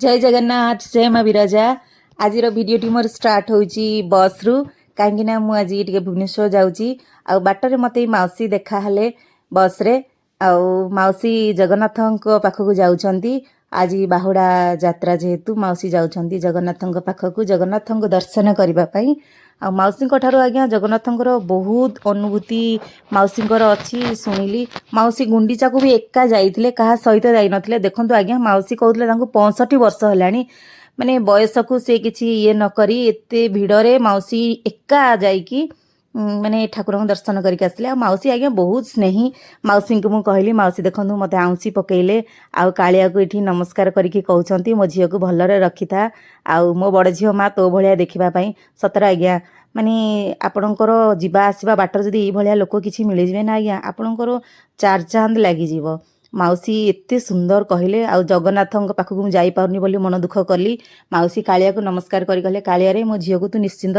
जय जगन्नाथ जय माँ विराजा। आज भिडटी मोर स्टार्ट होची बस रु कहीं आज टे भुवनेश्वर जाऊँगी आ बाटर मत मौसी देखा हेले बस रे मौसी जगन्नाथ पाखक जाऊँगी। आज बाहुड़ा यात्रा जेहेतु मौसी जाऊँगी जगन्नाथ पाखक जगन्नाथ दर्शन करने आ मौसी आज्ञा जगन्नाथ बहुत अनुभूति मौसी अच्छी शुणिली। मौसी गुंडीचा को भी एका जाइए क्या सहित जाइए देखु आज्ञा मौसी कहते 65 वर्ष है माने बयस को से किसी ये नकरी एते भिड़े मौसी एका जाइकी माने ठाकुर दर्शन करके आसले। मौसी आज्ञा बहुत स्नेही। मौसी को मुझे कहली मौसी देखूँ मत आउंसी पकईले आउ कालिया को ये नमस्कार करके कहते मो झील को भलरे रखी था आउ मो बड़ झील माँ तो भाया देखापी सतर आज्ञा माने आपणकर जीवा आसवा बाटर जदि ये लोक किसी मिलଯିवे ना आज्ञा आपणकर चार चांद लगिज। मौसी एते सुंदर कहले आ जगन्नाथ पाखक मुझे जापारनी बोली मन दुख कली। मौसी कालिया को नमस्कार करी कहले कालिया रे मो झील को तू निश्चिंत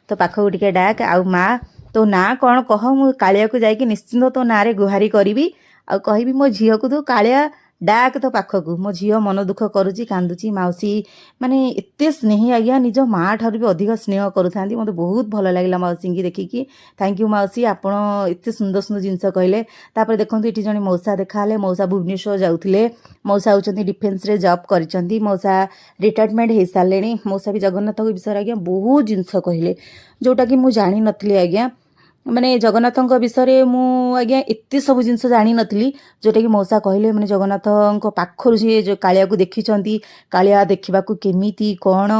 तो पाखक टिके डाक आउ माँ तो ना कौन कह मु कालिया को जाकि निश्चिंत तो ना रे गुहारी करी आ कहबी मो झील को तू कालिया डाक तो पाखक मो झील मन दुख करुच्ची कांदुची। मौसी माने एते स्नेही आज्ञा निज माँ ठार भी अधिक स्नेह करूँ मत बहुत भल लगे मौसी की देखिकी। थैंक यू मौसी आपण एत सुंदर सुंदर जिनस कहले। तापर देखो ये जन मौसा देखा मौसा भुवनेश्वर जाऊे मौसा होती डिफेन्स रे जॉब कर मौसा रिटायरमेंट हो सारे। मौसा भी जगन्नाथ विषय आज्ञा बहुत जिनस कहले जोटा कि मुझे जानी नी आज्ञा माने जगन्नाथ विषय मु आज्ञा एत सब जिनस जानी नी जोटा कि मौसा कहले माने जगन्नाथ पाखर सी जो कालिया को देखी कालिया देखा केमिति कौन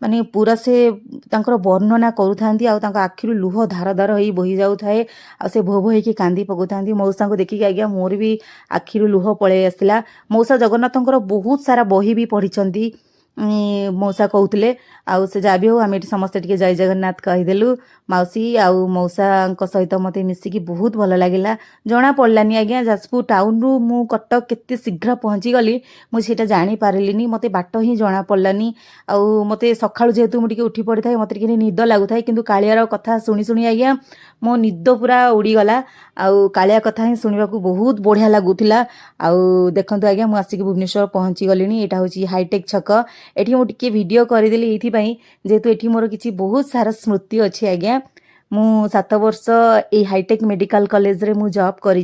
माने पूरा से वर्णना करूँ आखिर लुह धार धार हो बोही जाऊ थाए से भो भो होगी कांदी पकाता। मौसा को देखिक आज्ञा मोर भी आखिर लुह पलि आसला। मौसा जगन्नाथ बहुत सारा बही भी पढ़ी मौसा कहते आउ से जहाँ भी हो आम समस्ते टे जय जगन्नाथ कहीदेलु। मौसी आउ मौसा सहित मत मिसिकी बहुत भल लगे जना पड़लानी आज्ञा जाजपुर टाउन रु मु कटक केते शीघ्र पहुँची गली मुझे जानी पारिलिनी मत बाट ही जना पड़लानी आउ मत सकाळु जेहेतु मुझे उठी पड़ी था मत निद लगु था किंतु कालियार कथा शुणी शुणी आज्ञा मो निद पूरा उड़ीगला आउ कालिया कथा ही शुणा बहुत बढ़िया लगुला। आउ देखो आज्ञा मुझे आसिक भुवनेश्वर पहुँची गली। यहाँ हूँ हाईटेक छक एटी मुझे वीडियो करदेली ये जेहेतु ये मोर किसी बहुत सारा स्मृति अच्छी आज्ञा। मु 7 वर्ष ये हाईटेक मेडिकल कॉलेज रे मु जॉब करी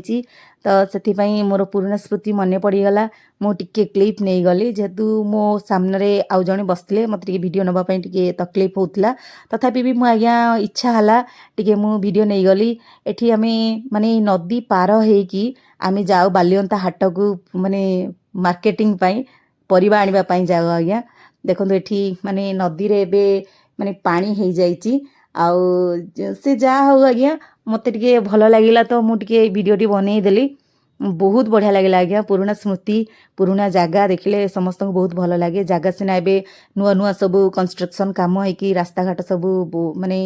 तो से मोर पुराना स्मृति मन पड़गला। मु टिके क्लिप नहीं गली जेहेतु मो सामने आउ जड़े बसते मत वीडियो नापी टे तकलीफ होता तथापि भी मुझे आज्ञा इच्छा है टे मु वीडियो नहीं गली। एठी आमे माने नदी पार होगी आमे जाओ बालियंता हाट को माने मार्केटिंग परिबा आनिबा पई जाओ आज्ञा। देखो एठी माने नदी रे एबे माने पानी हो जाइए आउ से जा हो आज्ञा मत टे भल लगे तो मुझे वीडियोटी बनईदेली बहुत बढ़िया लगे आज्ञा। पुराना स्मृति पुराना जगह देखिले समस्त को बहुत भल लगे। जगह सीना ए नुआ नुआ सब कंस्ट्रक्शन कम हो रास्ता घाट सब माने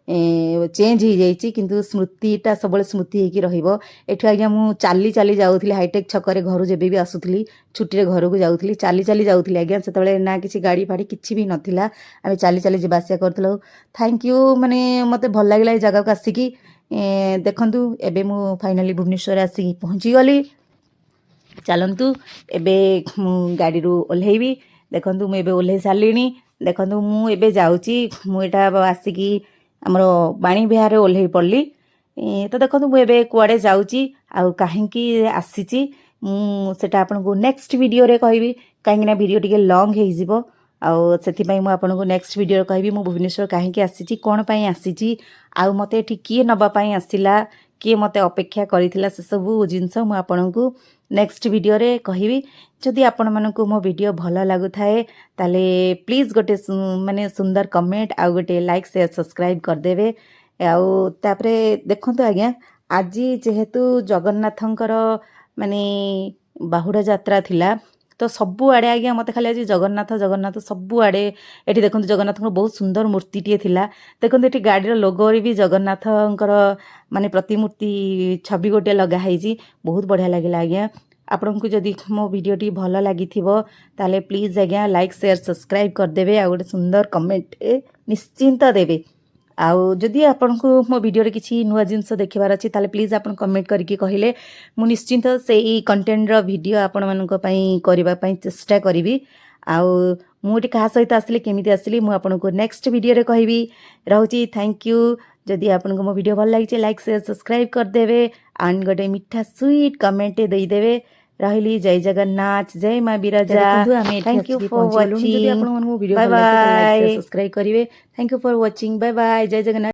चेंज हो जाइए किंतु स्मृतिटा सब स्मृति हो रही। आज्ञा मु चाली चाली जाऊँगी हाईटेक छकरे घर जब भी आसूली छुट्टी घर को जाऊँगी चाली चाली जाऊँगी आज्ञा से ना किसी गाड़ी फाड़ी किसी भी नाला आम चाली चाली जावास करूँ। थैंक यू माने मत भल लगे जगह को आसिकी देखंतु एबे मु फाइनली भुवनेश्वर आसिक पहुँची गली। चलतु एबे मु गाड़ी रू ओल्हेबी देखंतु मु एबे ओल्हे सारिणी। देखंतु मु एबे जाउची मु एटा आसिकी हमरो बाणी बिहार ओल्हे पड़ली तो देखंतु मु एबे कुआडे जाउची आ काहेकि आसीची मु सेटा आपनको नेक्स्ट वीडियो रे कहबी काहेकि ना वीडियो टिके लॉन्ग हे जिवो आउ से आपको नेक्स्ट वीडियो कहबी मु भुवनेश्वर कहीं आसी कौन पाई आसी आउ मते एठी किए नबापाई आसिला किए मते अपेक्षा करिथिला से सब जिनस मु आपनको नेक्स्ट वीडियो रे कहबी। जदि आपण मानकु मो वीडियो भल लागु थाए ताले प्लीज गोटे माने सुंदर कमेंट आउ गोटे लाइक शेयर सब्सक्राइब कर देबे। आउ तापरे देखंतु आज्ञा आज जेहेतु जगन्नाथंकर माने बाहुड़ा यात्रा थिला तो सबु आड़े आज्ञा मत खाली आज जगन्नाथ जगन्नाथ सबु आड़े ये देखो जगन्नाथ बहुत सुंदर मूर्तिटे थिला। देखो ये गाड़ीर लोगो भी जगन्नाथंकर माने प्रतिमूर्ति छवि गोटे लगाई बहुत बढ़िया लगे आज्ञा। आपन को जदि मो वीडियोटी भल लगी ताले प्लीज आज्ञा लाइक शेयर सब्सक्राइब करदेवे आ गोटे सुंदर कमेंट निश्चिंत देवे। आउ जदि आपन को मो वीडियो रे किसी नुआ जिनस देखबार अच्छी ताले प्लीज आपन कमेंट करके कहले मु निश्चिंत से कंटेंट रो वीडियो आपण मानक पई करबा पई चेष्टा करिवि। ଆଉ ମୁଁ ଏଠି କାହା ସହିତ ଆସିଲି କେମିତି ଆସିଲି ମୁଁ ଆପଣଙ୍କୁ ନେକ୍ସଟ ଭିଡ଼ିଓରେ କହିବି। ରହୁଛି ଥ୍ୟାଙ୍କ ୟୁ। ଯଦି ଆପଣଙ୍କୁ ମୋ ଭିଡ଼ିଓ ଭଲ ଲାଗିଛି ଲାଇକ୍ ସେୟାର ସବସ୍କ୍ରାଇବ୍ କରିଦେବେ ଆଣ୍ଡ ଗୋଟେ ମିଠା ସୁଇଟ୍ କମେଣ୍ଟ ଦେଇଦେବେ। ରହିଲି ଜୟ ଜଗନ୍ନାଥ ଜୟ ମା Biraja. Thank you for watching. Bye bye. Subscribe କରିବେ। Thank you for watching. Bye bye. ଜୟ ଜଗନ୍ନାଥ।